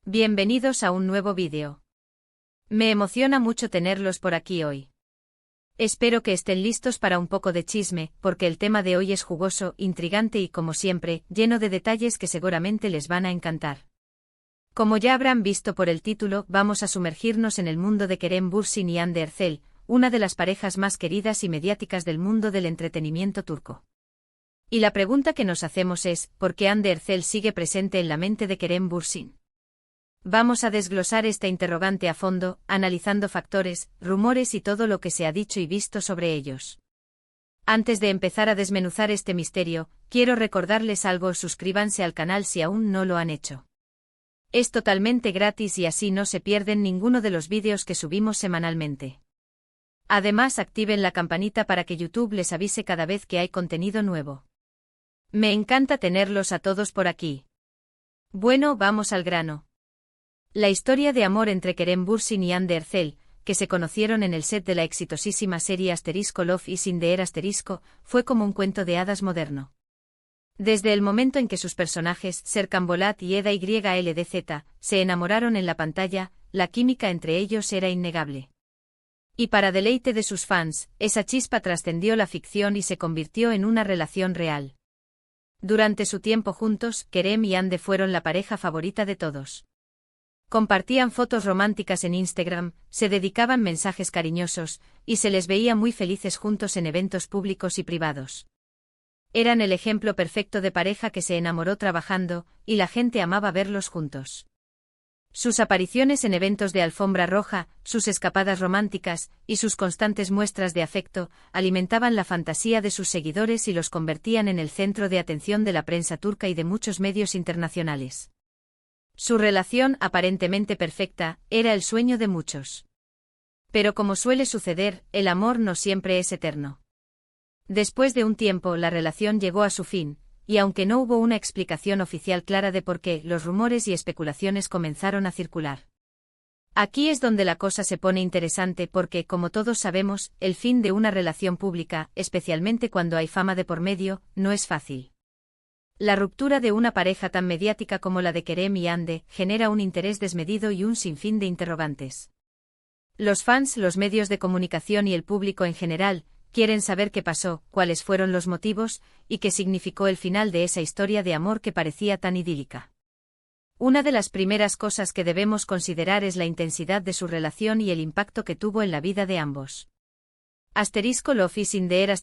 Bienvenidos a un nuevo vídeo. Me emociona mucho tenerlos por aquí hoy. Espero que estén listos para un poco de chisme, porque el tema de hoy es jugoso, intrigante y, como siempre, lleno de detalles que seguramente les van a encantar. Como ya habrán visto por el título, vamos a sumergirnos en el mundo de Kerem Bürsin y Hande Erçel, una de las parejas más queridas y mediáticas del mundo del entretenimiento turco. Y la pregunta que nos hacemos es, ¿por qué Hande Erçel sigue presente en la mente de Kerem Bürsin? Vamos a desglosar esta interrogante a fondo, analizando factores, rumores y todo lo que se ha dicho y visto sobre ellos. Antes de empezar a desmenuzar este misterio, quiero recordarles algo: suscríbanse al canal si aún no lo han hecho. Es totalmente gratis y así no se pierden ninguno de los vídeos que subimos semanalmente. Además, activen la campanita para que YouTube les avise cada vez que hay contenido nuevo. Me encanta tenerlos a todos por aquí. Bueno, vamos al grano. La historia de amor entre Kerem Bürsin y Hande Erçel, que se conocieron en el set de la exitosísima serie Love is in the Air fue como un cuento de hadas moderno. Desde el momento en que sus personajes, Serkan Bolat y Eda YLDZ, se enamoraron en la pantalla, la química entre ellos era innegable. Y para deleite de sus fans, esa chispa trascendió la ficción y se convirtió en una relación real. Durante su tiempo juntos, Kerem y Hande fueron la pareja favorita de todos. Compartían fotos románticas en Instagram, se dedicaban mensajes cariñosos, y se les veía muy felices juntos en eventos públicos y privados. Eran el ejemplo perfecto de pareja que se enamoró trabajando, y la gente amaba verlos juntos. Sus apariciones en eventos de alfombra roja, sus escapadas románticas, y sus constantes muestras de afecto, alimentaban la fantasía de sus seguidores y los convertían en el centro de atención de la prensa turca y de muchos medios internacionales. Su relación, aparentemente perfecta, era el sueño de muchos. Pero como suele suceder, el amor no siempre es eterno. Después de un tiempo, la relación llegó a su fin, y aunque no hubo una explicación oficial clara de por qué, los rumores y especulaciones comenzaron a circular. Aquí es donde la cosa se pone interesante porque, como todos sabemos, el fin de una relación pública, especialmente cuando hay fama de por medio, no es fácil. La ruptura de una pareja tan mediática como la de Kerem y Hande genera un interés desmedido y un sinfín de interrogantes. Los fans, los medios de comunicación y el público en general quieren saber qué pasó, cuáles fueron los motivos, y qué significó el final de esa historia de amor que parecía tan idílica. Una de las primeras cosas que debemos considerar es la intensidad de su relación y el impacto que tuvo en la vida de ambos. Love is in the Air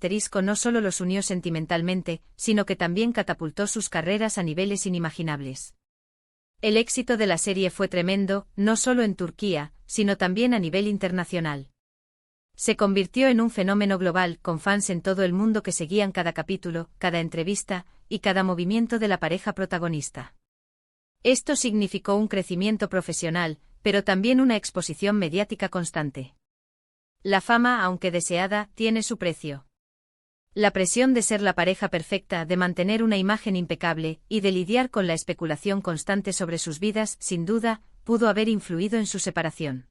no solo los unió sentimentalmente, sino que también catapultó sus carreras a niveles inimaginables. El éxito de la serie fue tremendo, no solo en Turquía, sino también a nivel internacional. Se convirtió en un fenómeno global, con fans en todo el mundo que seguían cada capítulo, cada entrevista, y cada movimiento de la pareja protagonista. Esto significó un crecimiento profesional, pero también una exposición mediática constante. La fama, aunque deseada, tiene su precio. La presión de ser la pareja perfecta, de mantener una imagen impecable, y de lidiar con la especulación constante sobre sus vidas, sin duda, pudo haber influido en su separación.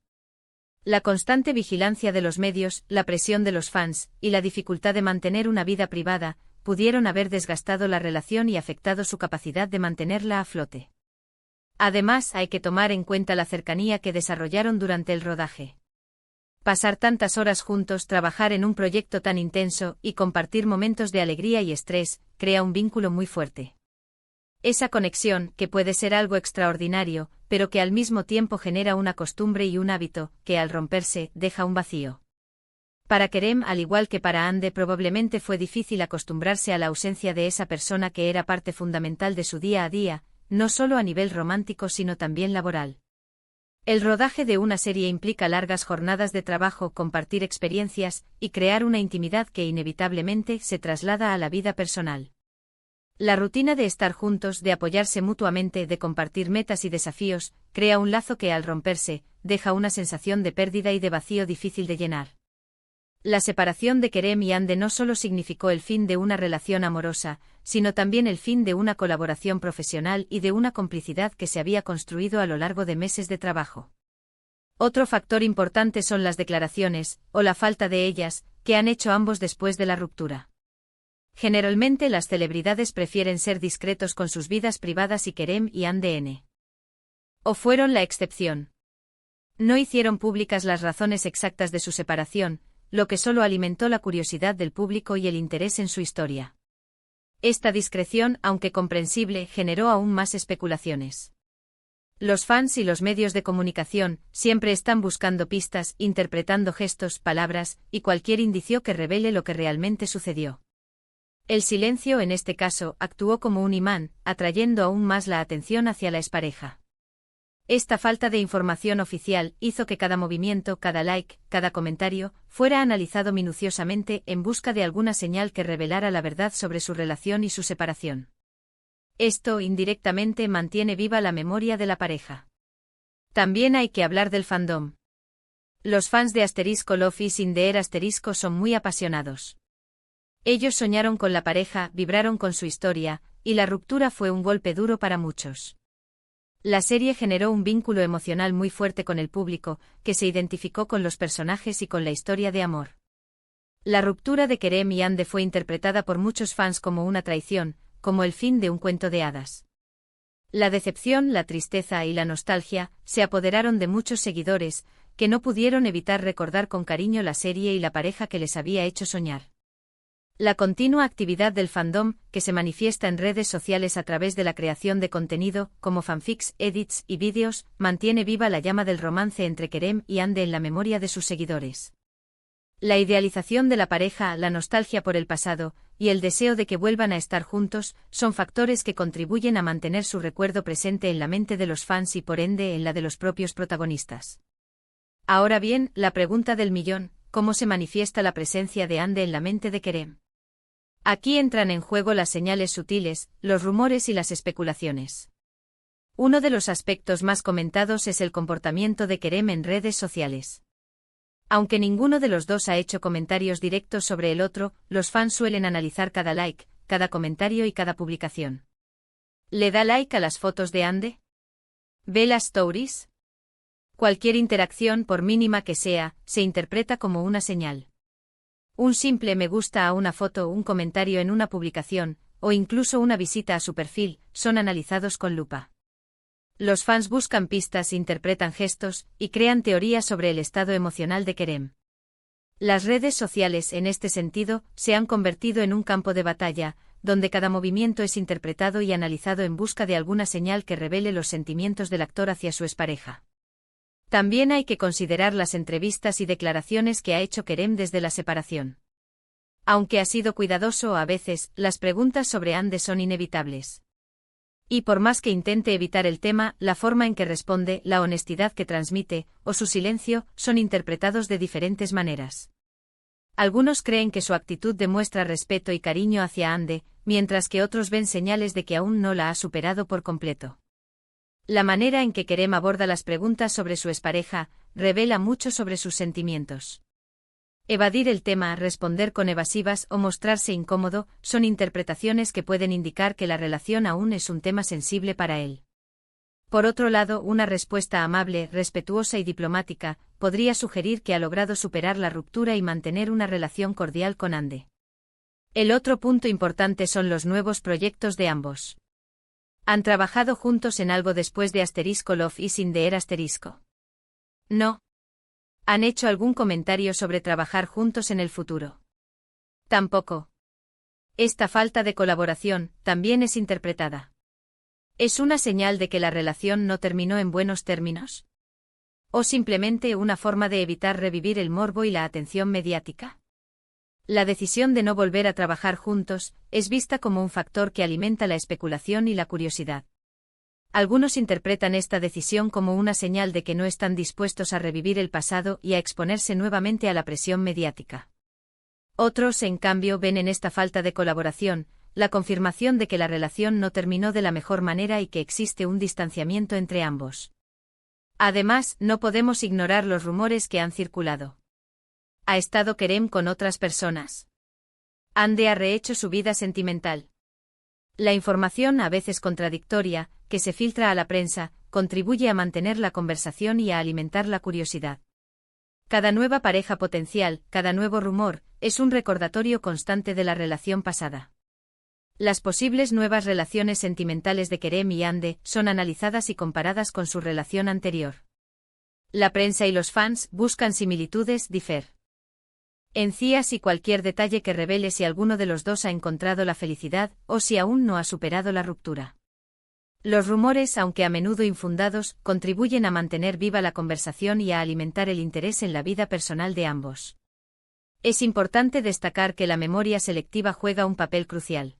La constante vigilancia de los medios, la presión de los fans, y la dificultad de mantener una vida privada, pudieron haber desgastado la relación y afectado su capacidad de mantenerla a flote. Además, hay que tomar en cuenta la cercanía que desarrollaron durante el rodaje. Pasar tantas horas juntos, trabajar en un proyecto tan intenso, y compartir momentos de alegría y estrés, crea un vínculo muy fuerte. Esa conexión, que puede ser algo extraordinario, pero que al mismo tiempo genera una costumbre y un hábito, que al romperse, deja un vacío. Para Kerem, al igual que para Hande, probablemente fue difícil acostumbrarse a la ausencia de esa persona que era parte fundamental de su día a día, no solo a nivel romántico sino también laboral. El rodaje de una serie implica largas jornadas de trabajo, compartir experiencias, y crear una intimidad que inevitablemente se traslada a la vida personal. La rutina de estar juntos, de apoyarse mutuamente, de compartir metas y desafíos, crea un lazo que al romperse, deja una sensación de pérdida y de vacío difícil de llenar. La separación de Kerem y Hande no solo significó el fin de una relación amorosa, sino también el fin de una colaboración profesional y de una complicidad que se había construido a lo largo de meses de trabajo. Otro factor importante son las declaraciones, o la falta de ellas, que han hecho ambos después de la ruptura. Generalmente las celebridades prefieren ser discretos con sus vidas privadas y Kerem y Hande ¿O fueron la excepción? No hicieron públicas las razones exactas de su separación, lo que solo alimentó la curiosidad del público y el interés en su historia. Esta discreción, aunque comprensible, generó aún más especulaciones. Los fans y los medios de comunicación siempre están buscando pistas, interpretando gestos, palabras y cualquier indicio que revele lo que realmente sucedió. El silencio, en este caso, actuó como un imán, atrayendo aún más la atención hacia la expareja. Esta falta de información oficial hizo que cada movimiento, cada like, cada comentario, fuera analizado minuciosamente en busca de alguna señal que revelara la verdad sobre su relación y su separación. Esto, indirectamente, mantiene viva la memoria de la pareja. También hay que hablar del fandom. Los fans de Love is in the Air son muy apasionados. Ellos soñaron con la pareja, vibraron con su historia, y la ruptura fue un golpe duro para muchos. La serie generó un vínculo emocional muy fuerte con el público, que se identificó con los personajes y con la historia de amor. La ruptura de Kerem y Hande fue interpretada por muchos fans como una traición, como el fin de un cuento de hadas. La decepción, la tristeza y la nostalgia se apoderaron de muchos seguidores, que no pudieron evitar recordar con cariño la serie y la pareja que les había hecho soñar. La continua actividad del fandom, que se manifiesta en redes sociales a través de la creación de contenido, como fanfics, edits y vídeos, mantiene viva la llama del romance entre Kerem y Hande en la memoria de sus seguidores. La idealización de la pareja, la nostalgia por el pasado, y el deseo de que vuelvan a estar juntos, son factores que contribuyen a mantener su recuerdo presente en la mente de los fans y por ende en la de los propios protagonistas. Ahora bien, la pregunta del millón: ¿cómo se manifiesta la presencia de Hande en la mente de Kerem? Aquí entran en juego las señales sutiles, los rumores y las especulaciones. Uno de los aspectos más comentados es el comportamiento de Kerem en redes sociales. Aunque ninguno de los dos ha hecho comentarios directos sobre el otro, los fans suelen analizar cada like, cada comentario y cada publicación. ¿Le da like a las fotos de Hande? ¿Ve las stories? Cualquier interacción, por mínima que sea, se interpreta como una señal. Un simple me gusta a una foto, un comentario en una publicación, o incluso una visita a su perfil, son analizados con lupa. Los fans buscan pistas, interpretan gestos, y crean teorías sobre el estado emocional de Kerem. Las redes sociales, en este sentido, se han convertido en un campo de batalla, donde cada movimiento es interpretado y analizado en busca de alguna señal que revele los sentimientos del actor hacia su expareja. También hay que considerar las entrevistas y declaraciones que ha hecho Kerem desde la separación. Aunque ha sido cuidadoso, a veces, las preguntas sobre Hande son inevitables. Y por más que intente evitar el tema, la forma en que responde, la honestidad que transmite, o su silencio, son interpretados de diferentes maneras. Algunos creen que su actitud demuestra respeto y cariño hacia Hande, mientras que otros ven señales de que aún no la ha superado por completo. La manera en que Kerem aborda las preguntas sobre su expareja revela mucho sobre sus sentimientos. Evadir el tema, responder con evasivas o mostrarse incómodo son interpretaciones que pueden indicar que la relación aún es un tema sensible para él. Por otro lado, una respuesta amable, respetuosa y diplomática podría sugerir que ha logrado superar la ruptura y mantener una relación cordial con Hande. El otro punto importante son los nuevos proyectos de ambos. ¿Han trabajado juntos en algo después de Love is in the Air? No. ¿Han hecho algún comentario sobre trabajar juntos en el futuro? Tampoco. Esta falta de colaboración también es interpretada. ¿Es una señal de que la relación no terminó en buenos términos? ¿O simplemente una forma de evitar revivir el morbo y la atención mediática? La decisión de no volver a trabajar juntos es vista como un factor que alimenta la especulación y la curiosidad. Algunos interpretan esta decisión como una señal de que no están dispuestos a revivir el pasado y a exponerse nuevamente a la presión mediática. Otros, en cambio, ven en esta falta de colaboración la confirmación de que la relación no terminó de la mejor manera y que existe un distanciamiento entre ambos. Además, no podemos ignorar los rumores que han circulado. ¿Ha estado Kerem con otras personas? ¿Hande ha rehecho su vida sentimental? La información, a veces contradictoria, que se filtra a la prensa, contribuye a mantener la conversación y a alimentar la curiosidad. Cada nueva pareja potencial, cada nuevo rumor, es un recordatorio constante de la relación pasada. Las posibles nuevas relaciones sentimentales de Kerem y Hande son analizadas y comparadas con su relación anterior. La prensa y los fans buscan similitudes, diferencias y cualquier detalle que revele si alguno de los dos ha encontrado la felicidad o si aún no ha superado la ruptura. Los rumores, aunque a menudo infundados, contribuyen a mantener viva la conversación y a alimentar el interés en la vida personal de ambos. Es importante destacar que la memoria selectiva juega un papel crucial.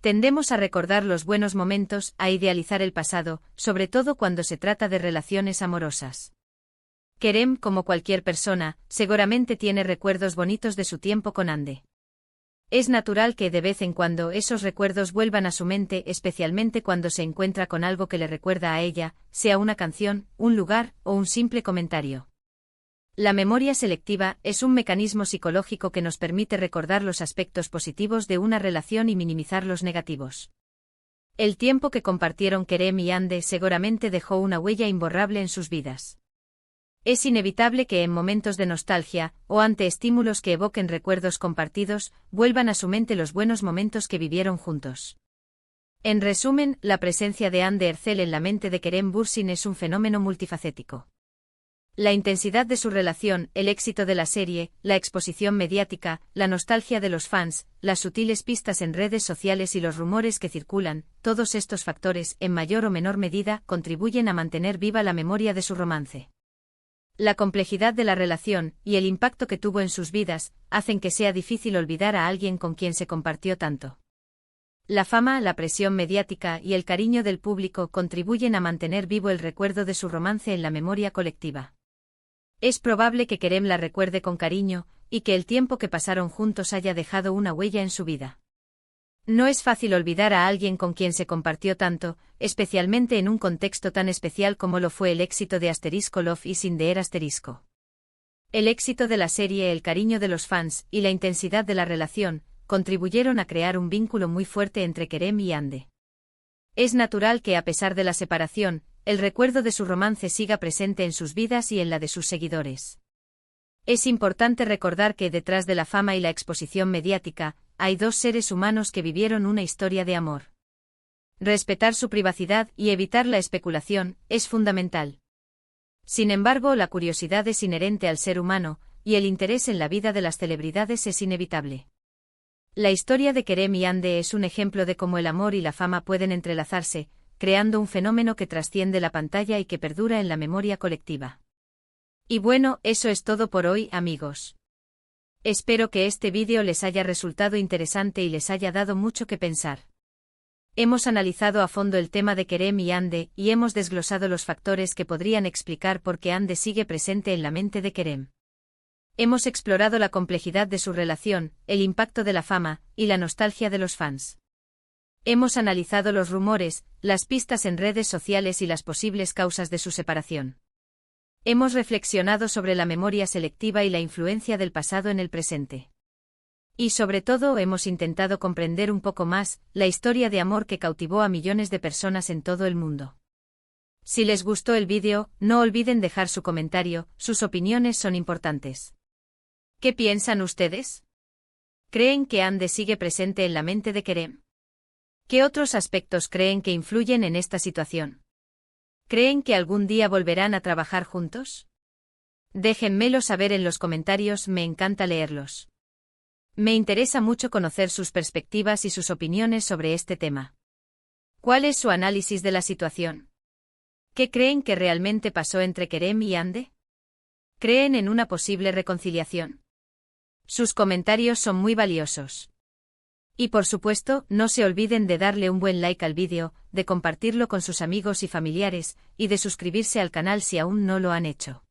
Tendemos a recordar los buenos momentos, a idealizar el pasado, sobre todo cuando se trata de relaciones amorosas. Kerem, como cualquier persona, seguramente tiene recuerdos bonitos de su tiempo con Hande. Es natural que de vez en cuando esos recuerdos vuelvan a su mente, especialmente cuando se encuentra con algo que le recuerda a ella, sea una canción, un lugar o un simple comentario. La memoria selectiva es un mecanismo psicológico que nos permite recordar los aspectos positivos de una relación y minimizar los negativos. El tiempo que compartieron Kerem y Hande seguramente dejó una huella imborrable en sus vidas. Es inevitable que en momentos de nostalgia, o ante estímulos que evoquen recuerdos compartidos, vuelvan a su mente los buenos momentos que vivieron juntos. En resumen, la presencia de Hande Erçel en la mente de Kerem Bürsin es un fenómeno multifacético. La intensidad de su relación, el éxito de la serie, la exposición mediática, la nostalgia de los fans, las sutiles pistas en redes sociales y los rumores que circulan, todos estos factores, en mayor o menor medida, contribuyen a mantener viva la memoria de su romance. La complejidad de la relación, y el impacto que tuvo en sus vidas, hacen que sea difícil olvidar a alguien con quien se compartió tanto. La fama, la presión mediática y el cariño del público contribuyen a mantener vivo el recuerdo de su romance en la memoria colectiva. Es probable que Kerem la recuerde con cariño, y que el tiempo que pasaron juntos haya dejado una huella en su vida. No es fácil olvidar a alguien con quien se compartió tanto, especialmente en un contexto tan especial como lo fue el éxito de Love is in the Air *. El éxito de la serie, el cariño de los fans y la intensidad de la relación contribuyeron a crear un vínculo muy fuerte entre Kerem y Hande. Es natural que, a pesar de la separación, el recuerdo de su romance siga presente en sus vidas y en la de sus seguidores. Es importante recordar que detrás de la fama y la exposición mediática, hay dos seres humanos que vivieron una historia de amor. Respetar su privacidad y evitar la especulación es fundamental. Sin embargo, la curiosidad es inherente al ser humano, y el interés en la vida de las celebridades es inevitable. La historia de Kerem y Hande es un ejemplo de cómo el amor y la fama pueden entrelazarse, creando un fenómeno que trasciende la pantalla y que perdura en la memoria colectiva. Y bueno, eso es todo por hoy, amigos. Espero que este vídeo les haya resultado interesante y les haya dado mucho que pensar. Hemos analizado a fondo el tema de Kerem y Hande y hemos desglosado los factores que podrían explicar por qué Hande sigue presente en la mente de Kerem. Hemos explorado la complejidad de su relación, el impacto de la fama y la nostalgia de los fans. Hemos analizado los rumores, las pistas en redes sociales y las posibles causas de su separación. Hemos reflexionado sobre la memoria selectiva y la influencia del pasado en el presente. Y sobre todo hemos intentado comprender un poco más la historia de amor que cautivó a millones de personas en todo el mundo. Si les gustó el vídeo, no olviden dejar su comentario, sus opiniones son importantes. ¿Qué piensan ustedes? ¿Creen que Hande sigue presente en la mente de Kerem? ¿Qué otros aspectos creen que influyen en esta situación? ¿Creen que algún día volverán a trabajar juntos? Déjenmelo saber en los comentarios, me encanta leerlos. Me interesa mucho conocer sus perspectivas y sus opiniones sobre este tema. ¿Cuál es su análisis de la situación? ¿Qué creen que realmente pasó entre Kerem y Hande? ¿Creen en una posible reconciliación? Sus comentarios son muy valiosos. Y por supuesto, no se olviden de darle un buen like al vídeo, de compartirlo con sus amigos y familiares, y de suscribirse al canal si aún no lo han hecho.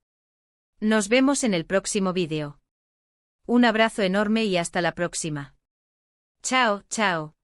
Nos vemos en el próximo vídeo. Un abrazo enorme y hasta la próxima. Chao, chao.